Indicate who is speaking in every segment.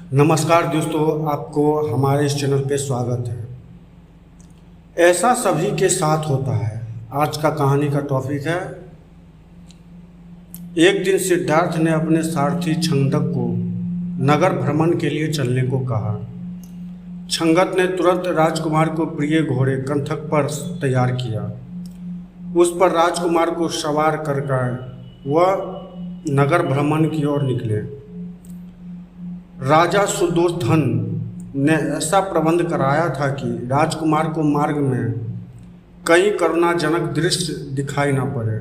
Speaker 1: नमस्कार दोस्तों, आपको हमारे इस चैनल पे स्वागत है। ऐसा सभी के साथ होता है। आज का कहानी का टॉपिक है, एक दिन सिद्धार्थ ने अपने सारथी छंदक को नगर भ्रमण के लिए चलने को कहा। छंगत ने तुरंत राजकुमार को प्रिय घोड़े कंथक पर तैयार किया। उस पर राजकुमार को सवार कर वह नगर भ्रमण की ओर निकले। राजा सुदोधन ने ऐसा प्रबंध कराया था कि राजकुमार को मार्ग में कई करुणाजनक दृश्य दिखाई न पड़े,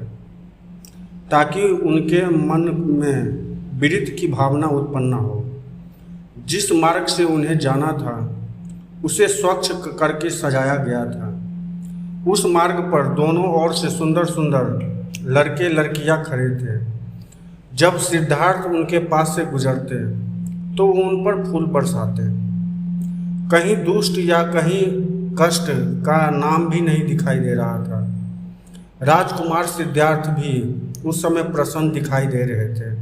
Speaker 1: ताकि उनके मन में विरह की भावना उत्पन्न हो। जिस मार्ग से उन्हें जाना था उसे स्वच्छ करके सजाया गया था। उस मार्ग पर दोनों ओर से सुंदर सुंदर लड़के लड़कियां खड़े थे। जब सिद्धार्थ उनके पास से गुजरते तो उन पर फूल बरसाते। कहीं दुष्ट या कहीं कष्ट का नाम भी नहीं दिखाई दे रहा था। राजकुमार सिद्धार्थ भी उस समय प्रसन्न दिखाई दे रहे थे।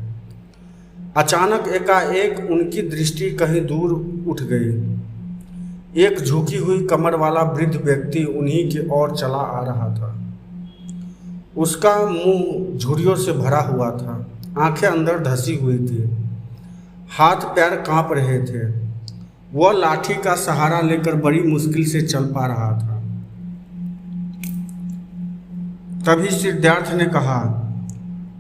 Speaker 1: अचानक एकाएक उनकी दृष्टि कहीं दूर उठ गई। एक झुकी हुई कमर वाला वृद्ध व्यक्ति उन्हीं की ओर चला आ रहा था। उसका मुंह झुर्रियों से भरा हुआ था, आंखें अंदर धसी हुई थी, हाथ पैर कांप रहे थे। वह लाठी का सहारा लेकर बड़ी मुश्किल से चल पा रहा था। तभी सिद्धार्थ ने कहा,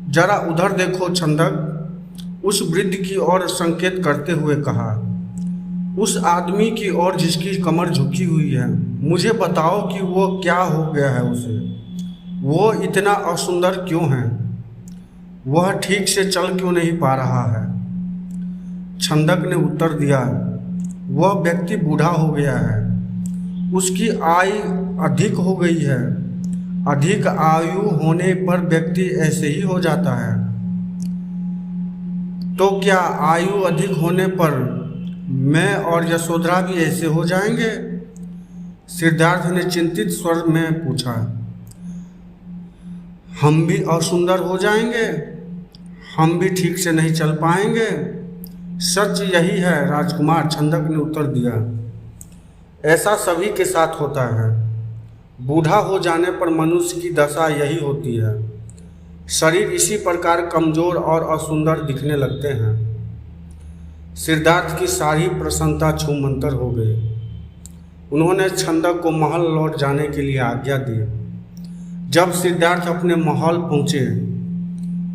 Speaker 1: जरा उधर देखो छंदक। उस वृद्ध की ओर संकेत करते हुए कहा, उस आदमी की ओर जिसकी कमर झुकी हुई है। मुझे बताओ कि वो क्या हो गया है उसे। वो इतना असुंदर क्यों है? वह ठीक से चल क्यों नहीं पा रहा है? छंदक ने उत्तर दिया, वह व्यक्ति बूढ़ा हो गया है। उसकी आयु अधिक हो गई है। अधिक आयु होने पर व्यक्ति ऐसे ही हो जाता है। तो क्या आयु अधिक होने पर मैं और यशोधरा भी ऐसे हो जाएंगे? सिद्धार्थ ने चिंतित स्वर में पूछा। हम भी असुंदर हो जाएंगे? हम भी ठीक से नहीं चल पाएंगे? सच यही है राजकुमार, छंदक ने उत्तर दिया। ऐसा सभी के साथ होता है। बूढ़ा हो जाने पर मनुष्य की दशा यही होती है। शरीर इसी प्रकार कमजोर और असुंदर दिखने लगते हैं। सिद्धार्थ की सारी प्रसन्नता छूमंतर हो गई। उन्होंने छंदक को महल लौट जाने के लिए आज्ञा दी। जब सिद्धार्थ अपने महल पहुंचे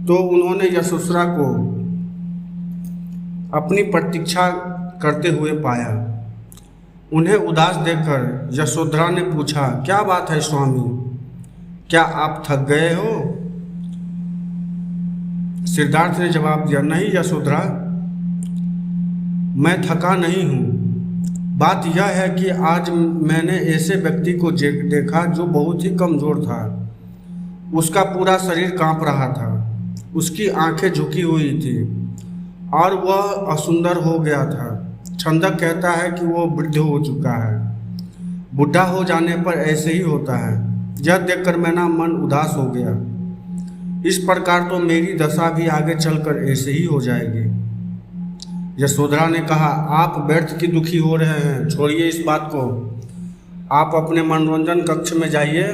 Speaker 1: तो उन्होंने यशोधरा को अपनी प्रतीक्षा करते हुए पाया। उन्हें उदास देखकर यशोधरा ने पूछा, क्या बात है स्वामी, क्या आप थक गए हो? सिद्धार्थ ने जवाब दिया, नहीं यशोधरा, मैं थका नहीं हूँ। बात यह है कि आज मैंने ऐसे व्यक्ति को देखा जो बहुत ही कमजोर था। उसका पूरा शरीर कांप रहा था, उसकी आंखें झुकी हुई थी और वह असुंदर हो गया था। छंदक कहता है कि वो वृद्ध हो चुका है। बूढ़ा हो जाने पर ऐसे ही होता है। यह देखकर मेरा मन उदास हो गया। इस प्रकार तो मेरी दशा भी आगे चलकर ऐसे ही हो जाएगी। यशोधरा ने कहा, आप व्यर्थ की दुखी हो रहे हैं, छोड़िए इस बात को। आप अपने मनोरंजन कक्ष में जाइए।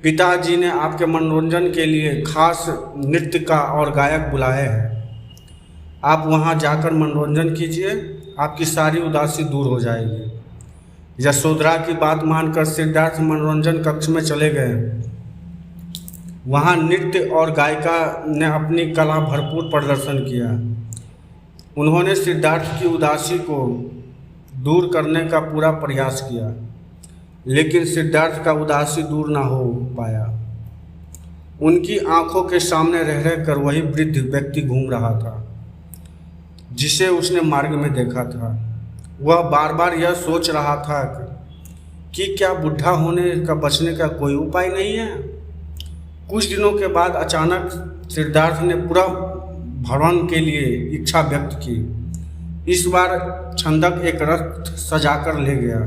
Speaker 1: पिताजी ने आपके मनोरंजन के लिए खास नृत्य का और गायक बुलाए हैं। आप वहां जाकर मनोरंजन कीजिए, आपकी सारी उदासी दूर हो जाएगी। यशोधरा की बात मानकर सिद्धार्थ मनोरंजन कक्ष में चले गए। वहां नृत्य और गायिका ने अपनी कला भरपूर प्रदर्शन किया। उन्होंने सिद्धार्थ की उदासी को दूर करने का पूरा प्रयास किया, लेकिन सिद्धार्थ का उदासी दूर ना हो पाया। उनकी आंखों के सामने रह रहकर वही वृद्ध व्यक्ति घूम रहा था जिसे उसने मार्ग में देखा था। वह बार बार यह सोच रहा था कि क्या बुढ़ा होने का बचने का कोई उपाय नहीं है। कुछ दिनों के बाद अचानक सिद्धार्थ ने पूरा भ्रमण के लिए इच्छा व्यक्त की। इस बार छंदक एक रथ सजाकर ले गया।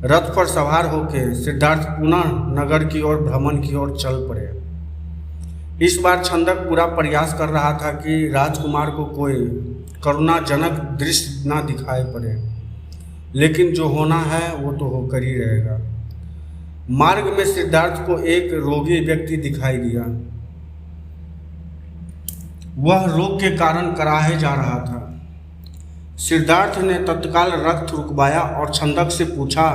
Speaker 1: रथ पर सवार होकर सिद्धार्थ पुनः नगर की ओर भ्रमण की ओर चल पड़े। इस बार छंदक पूरा प्रयास कर रहा था कि राजकुमार को कोई करुणाजनक दृश्य ना दिखाई पड़े, लेकिन जो होना है वो तो होकर ही रहेगा। मार्ग में सिद्धार्थ को एक रोगी व्यक्ति दिखाई दिया। वह रोग के कारण कराहे जा रहा था। सिद्धार्थ ने तत्काल रक्त रुकवाया और छंदक से पूछा,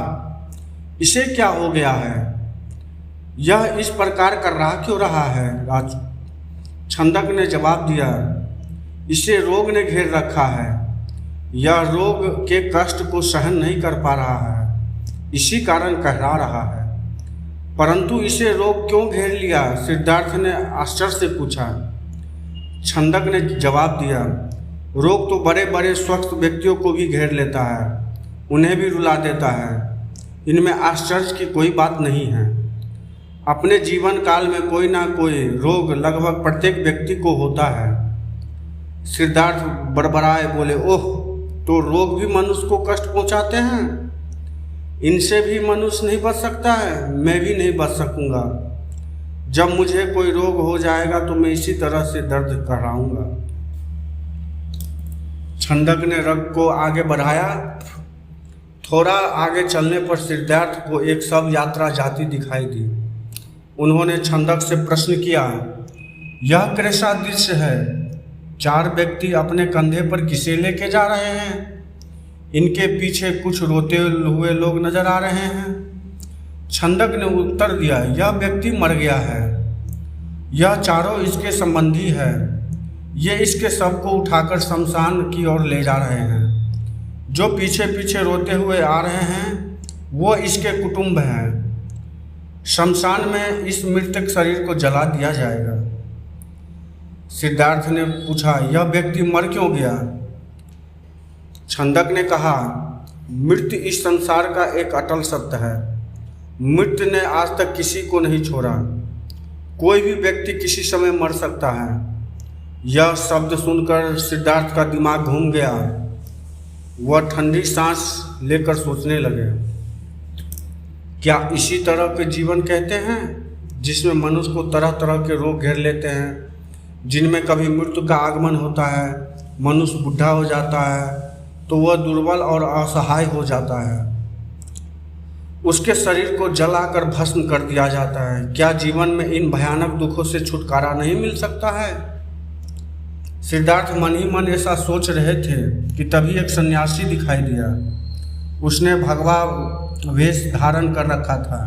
Speaker 1: इसे क्या हो गया है? यह इस प्रकार कर रहा क्यों रहा है राजू? छंदक ने जवाब दिया, इसे रोग ने घेर रखा है। यह रोग के कष्ट को सहन नहीं कर पा रहा है, इसी कारण कहरा रहा है। परंतु इसे रोग क्यों घेर लिया? सिद्धार्थ ने आश्चर्य से पूछा। छंदक ने जवाब दिया, रोग तो बड़े बड़े स्वस्थ व्यक्तियों को भी घेर लेता है, उन्हें भी रुला देता है। इनमें आश्चर्य की कोई बात नहीं है। अपने जीवन काल में कोई ना कोई रोग लगभग प्रत्येक व्यक्ति को होता है। सिद्धार्थ बड़बड़ाए बोले, ओह, तो रोग भी मनुष्य को कष्ट पहुंचाते हैं? इनसे भी मनुष्य नहीं बच सकता है? मैं भी नहीं बच सकूंगा। जब मुझे कोई रोग हो जाएगा तो मैं इसी तरह से दर्द कराऊंगा। छंदक ने रग को आगे बढ़ाया। थोड़ा आगे चलने पर सिद्धार्थ को एक शव यात्रा जाती दिखाई दी। उन्होंने छंदक से प्रश्न किया, यह कैसा दृश्य है? 4 व्यक्ति अपने कंधे पर किसे लेके जा रहे हैं? इनके पीछे कुछ रोते हुए लोग नजर आ रहे हैं। छंदक ने उत्तर दिया, यह व्यक्ति मर गया है। यह चारों इसके संबंधी है। ये इसके शव को उठाकर शमशान की ओर ले जा रहे हैं। जो पीछे पीछे रोते हुए आ रहे हैं वो इसके कुटुंब हैं। शमशान में इस मृतक शरीर को जला दिया जाएगा। सिद्धार्थ ने पूछा, यह व्यक्ति मर क्यों गया? छंदक ने कहा, मृत्यु इस संसार का एक अटल सत्य है। मृत्यु ने आज तक किसी को नहीं छोड़ा। कोई भी व्यक्ति किसी समय मर सकता है। यह शब्द सुनकर सिद्धार्थ का दिमाग घूम गया। वह ठंडी सांस लेकर सोचने लगे, क्या इसी तरह के जीवन कहते हैं जिसमें मनुष्य को तरह तरह के रोग घेर लेते हैं, जिनमें कभी मृत्यु का आगमन होता है, मनुष्य बुढ़ा हो जाता है तो वह दुर्बल और असहाय हो जाता है, उसके शरीर को जलाकर भस्म कर दिया जाता है। क्या जीवन में इन भयानक दुखों से छुटकारा नहीं मिल सकता है? सिद्धार्थ मन ही मन ऐसा सोच रहे थे कि तभी एक सन्यासी दिखाई दिया। उसने भगवा वेश धारण कर रखा था।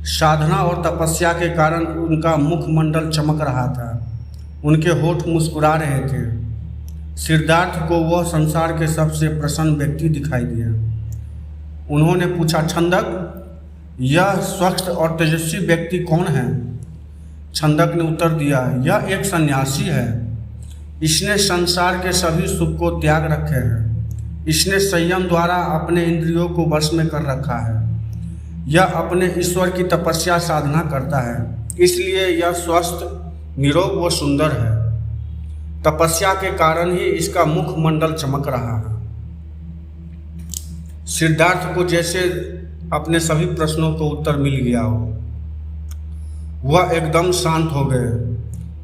Speaker 1: साधना और तपस्या के कारण उनका मुखमंडल चमक रहा था। उनके होठ मुस्कुरा रहे थे। सिद्धार्थ को वह संसार के सबसे प्रसन्न व्यक्ति दिखाई दिया। उन्होंने पूछा, छंदक, यह स्वच्छ और तेजस्वी व्यक्ति कौन है? छंदक ने उत्तर दिया, यह एक सन्यासी है। इसने संसार के सभी सुख को त्याग रखे हैं। इसने संयम द्वारा अपने इंद्रियों को वश में कर रखा है। यह अपने ईश्वर की तपस्या साधना करता है, इसलिए यह स्वस्थ, निरोग व सुंदर है। तपस्या के कारण ही इसका मुखमंडल चमक रहा है। सिद्धार्थ को जैसे अपने सभी प्रश्नों को उत्तर मिल गया हो, वह एकदम शांत हो गए।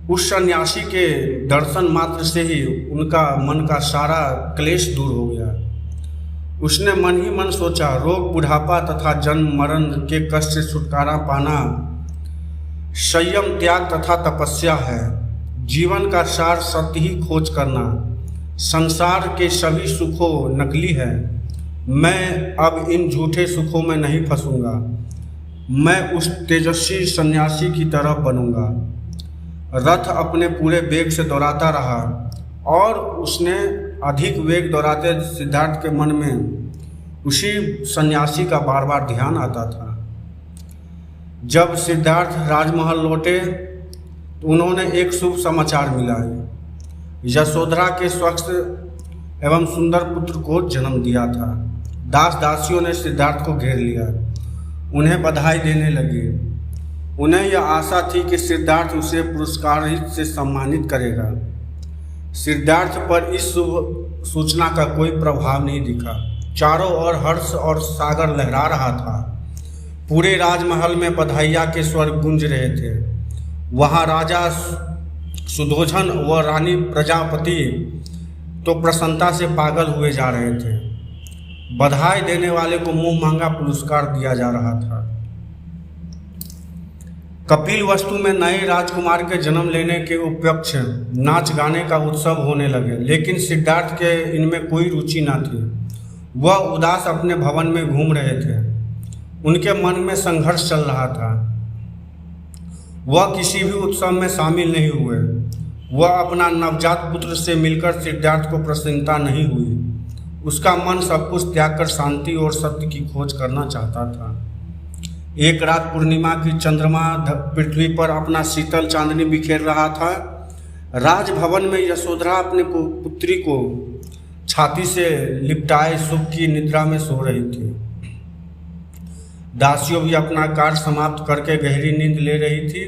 Speaker 1: उस सन्यासी के दर्शन मात्र से ही उनका मन का सारा क्लेश दूर हो गया। उसने मन ही मन सोचा, रोग, बुढ़ापा तथा जन्म मरण के कष्ट से छुटकारा पाना संयम, त्याग तथा तपस्या है। जीवन का सार सत्य ही खोज करना। संसार के सभी सुखों नकली है। मैं अब इन झूठे सुखों में नहीं फंसूंगा। मैं उस तेजस्वी सन्यासी की तरह बनूंगा। रथ अपने पूरे वेग से दौड़ाता रहा और उसने अधिक वेग दौड़ाते सिद्धार्थ के मन में उसी सन्यासी का बार बार ध्यान आता था। जब सिद्धार्थ राजमहल लौटे तो उन्होंने एक शुभ समाचार मिला। यशोधरा के स्वच्छ एवं सुंदर पुत्र को जन्म दिया था। दास दासियों ने सिद्धार्थ को घेर लिया, उन्हें बधाई देने लगे। उन्हें यह आशा थी कि सिद्धार्थ उसे पुरस्कार से सम्मानित करेगा। सिद्धार्थ पर इस शुभ सूचना का कोई प्रभाव नहीं दिखा। चारों ओर हर्ष और सागर लहरा रहा था। पूरे राजमहल में बधाइयाँ के स्वर गूंज रहे थे। वहाँ राजा सुधोधन व रानी प्रजापति तो प्रसन्नता से पागल हुए जा रहे थे। बधाई देने वाले को मुंह मांगा पुरस्कार दिया जा रहा था। कपिलवस्तु में नए राजकुमार के जन्म लेने के उपलक्ष्य नाच गाने का उत्सव होने लगे, लेकिन सिद्धार्थ के इनमें कोई रुचि न थी। वह उदास अपने भवन में घूम रहे थे। उनके मन में संघर्ष चल रहा था। वह किसी भी उत्सव में शामिल नहीं हुए। वह अपना नवजात पुत्र से मिलकर सिद्धार्थ को प्रसन्नता नहीं हुई। उसका मन सब कुछ त्याग कर शांति और सत्य की खोज करना चाहता था। एक रात पूर्णिमा की चंद्रमा पृथ्वी पर अपना शीतल चांदनी बिखेर रहा था। राजभवन में यशोधरा अपने पुत्री को छाती से लिपटाए सुख की निद्रा में सो रही थी। दासियों भी अपना कार्य समाप्त करके गहरी नींद ले रही थी।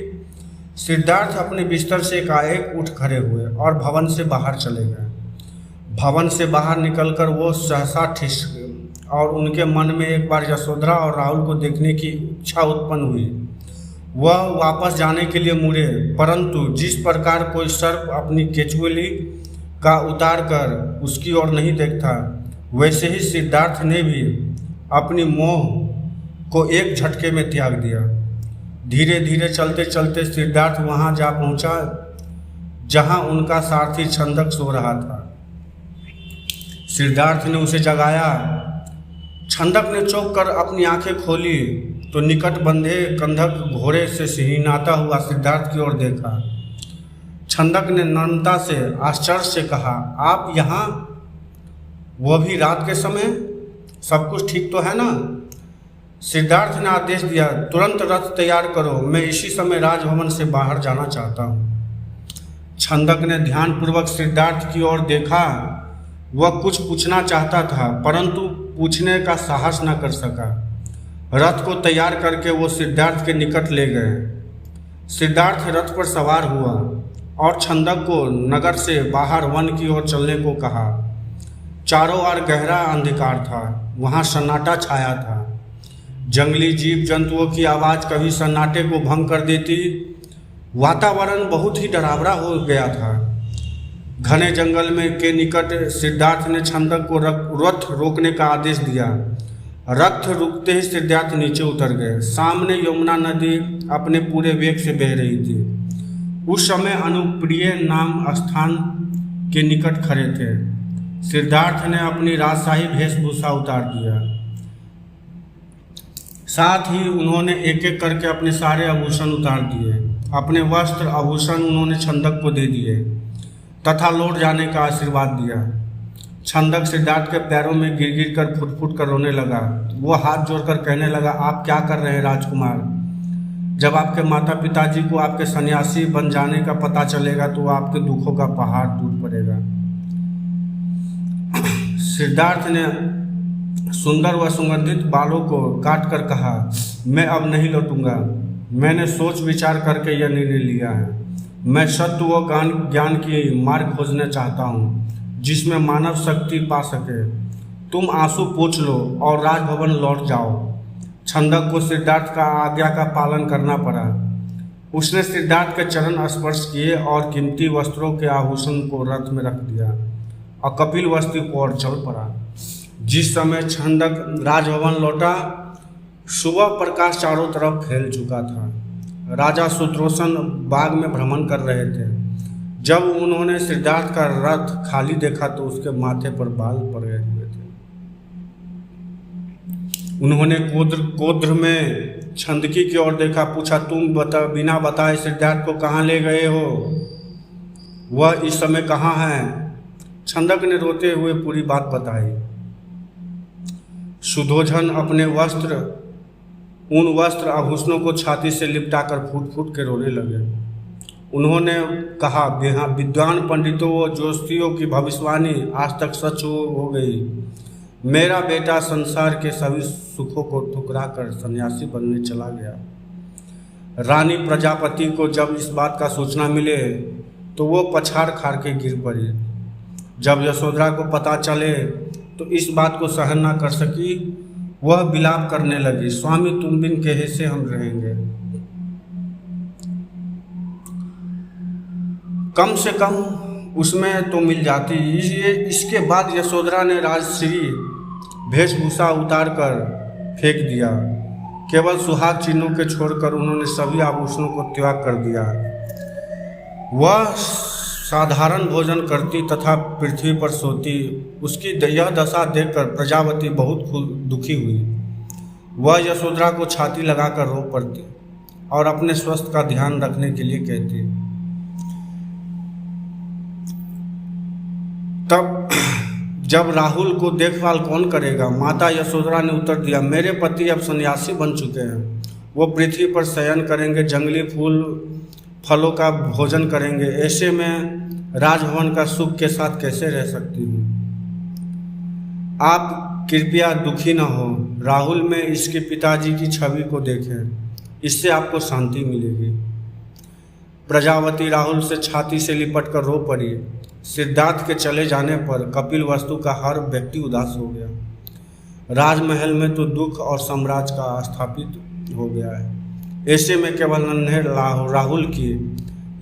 Speaker 1: सिद्धार्थ अपने बिस्तर से एकाएक उठ खड़े हुए और भवन से बाहर चले गए। भवन से बाहर निकलकर वो सहसा ठिठक गए और उनके मन में एक बार यशोधरा और राहुल को देखने की इच्छा उत्पन्न हुई। वह वापस जाने के लिए मुड़े, परंतु जिस प्रकार कोई सर्प अपनी केचुली का उतार कर उसकी ओर नहीं देखता, वैसे ही सिद्धार्थ ने भी अपनी मोह को एक झटके में त्याग दिया। धीरे धीरे चलते चलते सिद्धार्थ वहां जा पहुंचा जहां उनका सारथी छंदक सो रहा था। सिद्धार्थ ने उसे जगाया। छंदक ने चौंक कर अपनी आंखें खोली तो निकट बंधे कंधक घोड़े से सिहनाता हुआ सिद्धार्थ की ओर देखा। छंदक ने नम्रता से आश्चर्य से कहा, आप यहाँ, वह भी रात के समय? सब कुछ ठीक तो है ना? सिद्धार्थ ने आदेश दिया, तुरंत रथ तैयार करो, मैं इसी समय राजभवन से बाहर जाना चाहता हूँ। छंदक ने ध्यानपूर्वक सिद्धार्थ की ओर देखा। वह कुछ पूछना चाहता था, परंतु पूछने का साहस न कर सका। रथ को तैयार करके वो सिद्धार्थ के निकट ले गए। सिद्धार्थ रथ पर सवार हुआ और छंदक को नगर से बाहर वन की ओर चलने को कहा। चारों ओर गहरा अंधकार था। वहाँ सन्नाटा छाया था। जंगली जीव जंतुओं की आवाज़ कभी सन्नाटे को भंग कर देती। वातावरण बहुत ही डरावना हो गया था। घने जंगल में के निकट सिद्धार्थ ने छंदक को रथ रोकने का आदेश दिया। रथ रुकते ही सिद्धार्थ नीचे उतर गए। सामने यमुना नदी अपने पूरे वेग से बह रही थी। उस समय अनुप्रिय नाम स्थान के निकट खड़े थे। सिद्धार्थ ने अपनी राजशाही वेशभूषा उतार दिया। साथ ही उन्होंने एक एक करके अपने सारे आभूषण उतार दिए। अपने वस्त्र आभूषण उन्होंने छंदक को दे दिए तथा लौट जाने का आशीर्वाद दिया। छंदक सिद्धार्थ के पैरों में गिर गिर कर फुट फुट कर रोने लगा। वो हाथ जोड़कर कहने लगा, आप क्या कर रहे हैं राजकुमार? जब आपके माता पिताजी को आपके सन्यासी बन जाने का पता चलेगा तो आपके दुखों का पहाड़ टूट पड़ेगा। सिद्धार्थ ने सुंदर व सुगंधित बालों को काट कर कहा, मैं अब नहीं लौटूंगा। मैंने सोच विचार करके यह निर्णय लिया है। मैं सत्य व ज्ञान की मार्ग खोजना चाहता हूँ जिसमें मानव शक्ति पा सके। तुम आंसू पोंछ लो और राजभवन लौट जाओ। छंदक को सिद्धार्थ का आज्ञा का पालन करना पड़ा। उसने सिद्धार्थ के चरण स्पर्श किए और कीमती वस्त्रों के आभूषण को रथ में रख दिया और कपिलवस्तु की ओर चल पड़ा। जिस समय छंदक राजभवन लौटा, सुबह प्रकाश चारों तरफ फैल चुका था। राजा सुदर्शन बाग में भ्रमण कर रहे थे। जब उन्होंने सिद्धार्थ का रथ खाली देखा तो उसके माथे पर बाल पड़ गए हुए थे। उन्होंने क्रोध में छंदकी की ओर देखा, पूछा, तुम बिना बताए सिद्धार्थ को कहाँ ले गए हो? वह इस समय कहाँ है? छंदक ने रोते हुए पूरी बात बताई। सुदोधन अपने उन वस्त्र आभूषणों को छाती से लिपटाकर फूट फूट के रोने लगे। उन्होंने कहा, विद्वान पंडितों व ज्योतिषियों की भविष्यवाणी आज तक सच हो गई। मेरा बेटा संसार के सभी सुखों को ठुकरा कर सन्यासी बनने चला गया। रानी प्रजापति को जब इस बात का सूचना मिले तो वो पछाड़ खाड़ के गिर पड़ी। जब यशोधरा को पता चले तो इस बात को सहन न कर सकी। वह विलाप करने लगी, स्वामी तुम बिन कहे से हम रहेंगे। कम से कम उसमें तो मिल जाती। ये इसके बाद यशोधरा ने राजश्री वेशभूषा उतार कर फेंक दिया। केवल सुहाग चिन्हों के छोड़कर उन्होंने सभी आभूषणों को त्याग कर दिया। वह साधारण भोजन करती तथा पृथ्वी पर सोती। उसकी यह दशा देखकर प्रजावती बहुत दुखी हुई। वह यशोधरा को छाती लगाकर रो पड़ती और अपने स्वास्थ्य का ध्यान रखने के लिए कहती। तब जब राहुल को देखभाल कौन करेगा? माता यशोधरा ने उत्तर दिया, मेरे पति अब सन्यासी बन चुके हैं। वो पृथ्वी पर शयन करेंगे, जंगली फलों का भोजन करेंगे। ऐसे में राजभवन का सुख के साथ कैसे रह सकती हूँ? आप कृपया दुखी न हो। राहुल में इसके पिताजी की छवि को देखें, इससे आपको शांति मिलेगी। प्रजावती राहुल से छाती से लिपट कर रो पड़ी। सिद्धार्थ के चले जाने पर कपिलवस्तु का हर व्यक्ति उदास हो गया। राजमहल में तो दुख और साम्राज्य का स्थापित हो गया है। ऐसे में केवल नन्हे राहुल की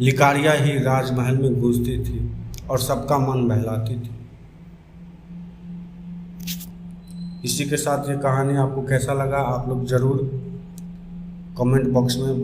Speaker 1: लिकारियाँ ही राजमहल में गूंजती थी और सबका मन बहलाती थी। इसी के साथ ये कहानी आपको कैसा लगा आप लोग ज़रूर कमेंट बॉक्स में